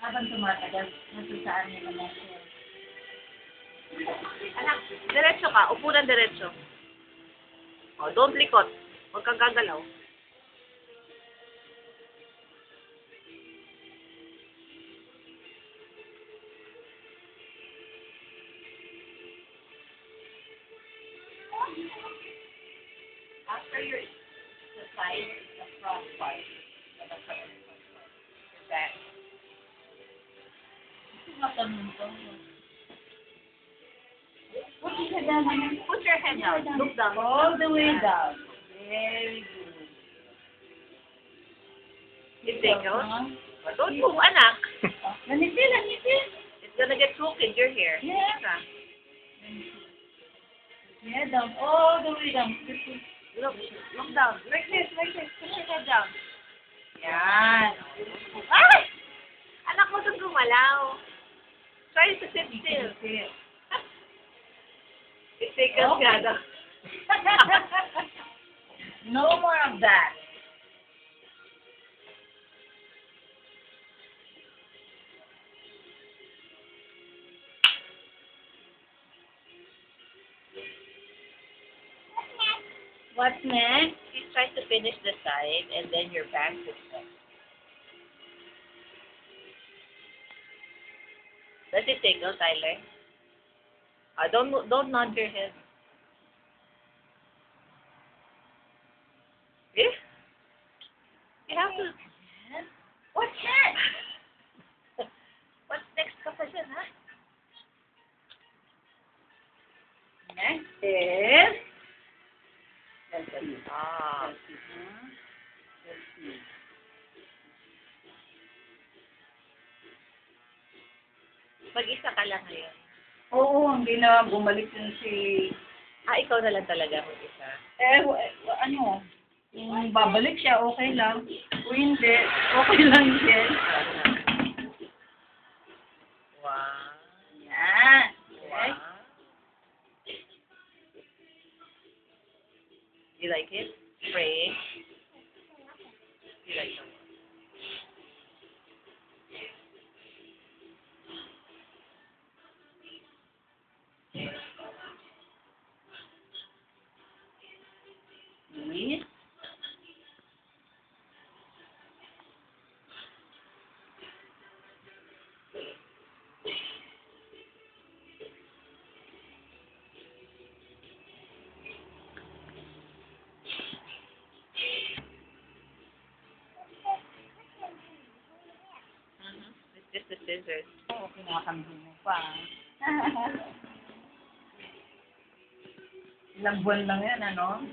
Habang tumatagal, nasusaan nila na siya. Anak, diretso ka. Upo ng diretso. Oh, don't likot. Huwag kang gagalaw. After your exercise, the front part, the front part, your back. Ito nga ganun to. Put your head down. Put your head down. Look down. All the way down. Very good. You take out. Don't move, anak. Lanitin, lanitin. It's gonna get crooked, your hair. Yeah. Head down, all the way down. Look down. Like this, like this. Put your head down. Yan. Ay! Anak mo doon gumalaw. Try to sit still. It takes us Okay. No more of that. What's next? Please try to finish the side and then your back is next. Does it take out, Tyler? Don't nod your head. Eh? You have to. What's next? What's next ka pa dyan, ha? Next is... Ah. Mag-isa ka lang ngayon. Oo, hindi na bumalik yun si... Ikaw na lang talaga mag-isa. Ano? Kung babalik siya, okay lang. Kung hindi, okay lang din. Wow. Yan. Okay? Wow. You like it? Spray? You like it? Please. It's just the scissors. Oo, kinakambing mo pa. Ilang buwan lang yan, ano?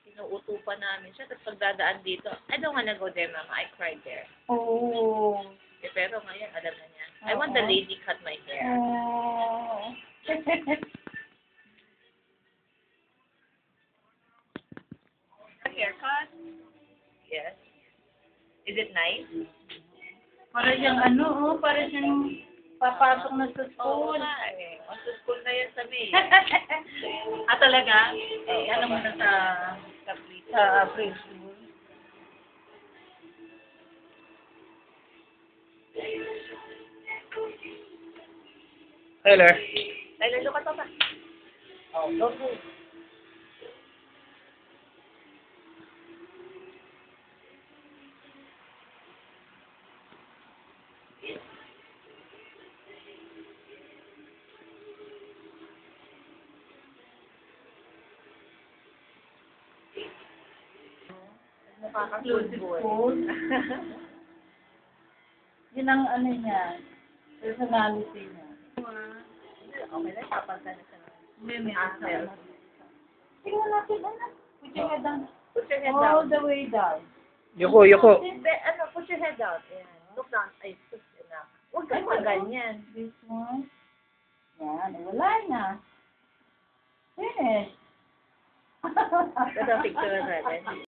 Pinuuto pa namin siya. Tapos pagdadaan dito, I don't wanna go there, Mama. I cried there. Oo. Pero ngayon, alam na niya. I want the lady cut my hair. Oh. Haircut? Yes. Is it nice? Para siyang ano, para siyang papasok na sa Oo school. nga eh. Sa school na yan sa May. Talaga? Ano mo na sa preschool? Tyler. Tyler, look at Papa. Oh, don't move. Mukha kang Exclusive good boy. food. Yun ang ano niya, personality niya. Okay na, papagka na siya. May Answer. Tingnan natin, ano? Put your head down. Put your head All down. the way down. Yoko, yoko. Put your head down. Ayan. Look down. Ay, sus, enough. Huwag kang maganyan. This one. Yan, wala na. Finish. Ito, picture natin.